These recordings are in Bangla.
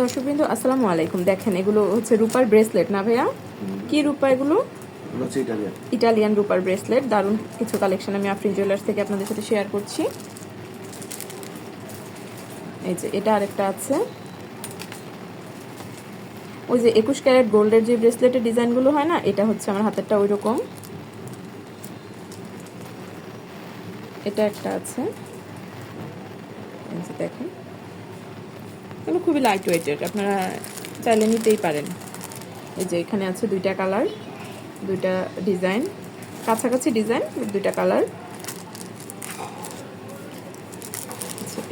দর্শকবৃন্দ আসসালামু আলাইকুম। দেখেন এগুলো হচ্ছে রূপার ব্রেসলেট না ভাইয়া? কি রূপা এগুলো? ইটালিয়ান রূপার ব্রেসলেট। দারুণ কিছু কালেকশন আমি আফরিন জুয়েলার্স থেকে আপনাদের সাথে শেয়ার করছি। এই যে এটা আরেকটা আছে, ওই যে 21 ক্যারেট গোল্ডের যে ব্রেসলেটের ডিজাইনগুলো হয় না, এটা হচ্ছে আমার হাতেরটা ওই রকম। এটা একটা আছে, এই যে দেখেন এগুলো খুবই লাইট ওয়েটের, আপনারা চাইলে নিতেই পারেন। এই যে এখানে আছে দুইটা কালার, দুইটা ডিজাইন, কাছাকাছি ডিজাইন, দুইটা কালার।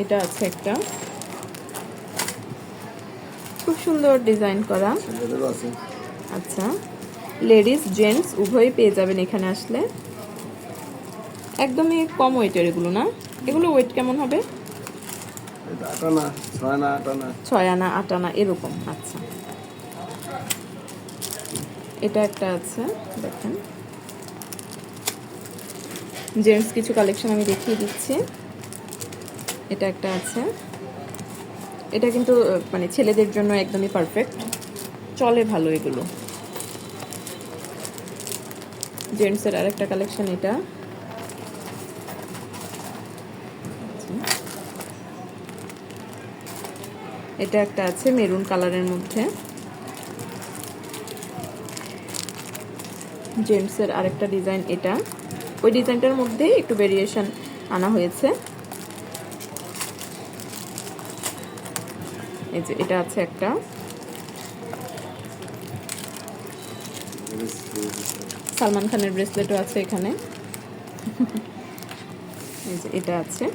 এটা আছে একটা খুব সুন্দর ডিজাইন করা। আচ্ছা, লেডিস জেন্টস উভয়ই পেয়ে যাবেন এখানে আসলে। একদমই কম ওয়েটের এগুলো না? এগুলো ওয়েট কেমন হবে? 6 আনা 8 আনা এরকম। আচ্ছা, এটা একটা আছে, দেখেন জেন্টস কিছু কালেকশন আমি দেখিয়ে দিচ্ছি। এটা একটা আছে, এটা কিন্তু মানে ছেলেদের জন্য একদমই পারফেক্ট, চলে ভালো এগুলো। জেন্টসের আরেকটা কালেকশন এটা। এটা একটা আছে মেরুন কালারের মধ্যে। জেন্টসের আরেকটা ডিজাইন এটা, ওই ডিজাইনটার মধ্যে একটু ভেরিয়েশন আনা হয়েছে। এই যে এটা আছে একটা, সালমান খানের ব্রেসলেটও আছে এখানে। এই যে এটা আছে,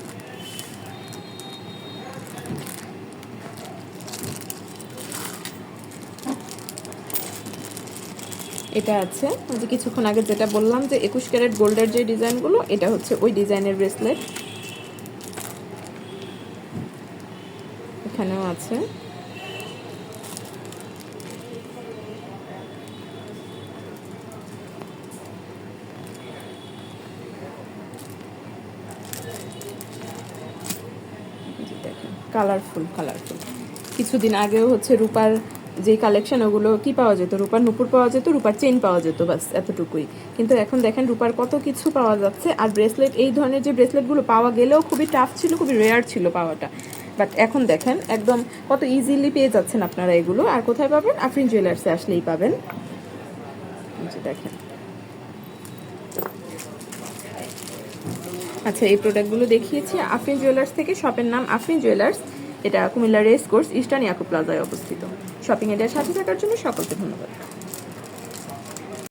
এটা আছে ওই যে কিছুক্ষণ আগে যেটা বললাম যে 21 ক্যারেট গোল্ডের যে ডিজাইনগুলো, এটা হচ্ছে ওই ডিজাইনের ব্রেসলেট। এখানেও আছে, কালারফুল কালারফুল। কিছুদিন আগেও হচ্ছে রূপার যে কালেকশন, ওগুলো কি পাওয়া যেত? রূপার নুপুর পাওয়া যেত, রূপার চেইন পাওয়া যেত, বাস এতটুকুই। কিন্তু এখন দেখেন রূপার কত কিছু পাওয়া যাচ্ছে। আর ব্রেসলেট, এই ধরনের যে ব্রেসলেটগুলো পাওয়া গেলেও খুবই টাফ ছিল, খুবই রেয়ার ছিল পাওয়াটা, বাট এখন দেখেন একদম কত ইজিলি পেয়ে যাচ্ছেন আপনারা এগুলো। আর কোথায় পাবেন? আফরিন জুয়েলার্সে আসলেই পাবেন। দেখেন, আচ্ছা এই প্রোডাক্টগুলো দেখিয়েছি আফরিন জুয়েলার্স থেকে। শপের নাম আফরিন জুয়েলার্স, এটা Comilla race course eastern Yakub প্লাজায় অবস্থিত। শপিং এরিয়ার সাথে থাকার জন্য সকলকে ধন্যবাদ।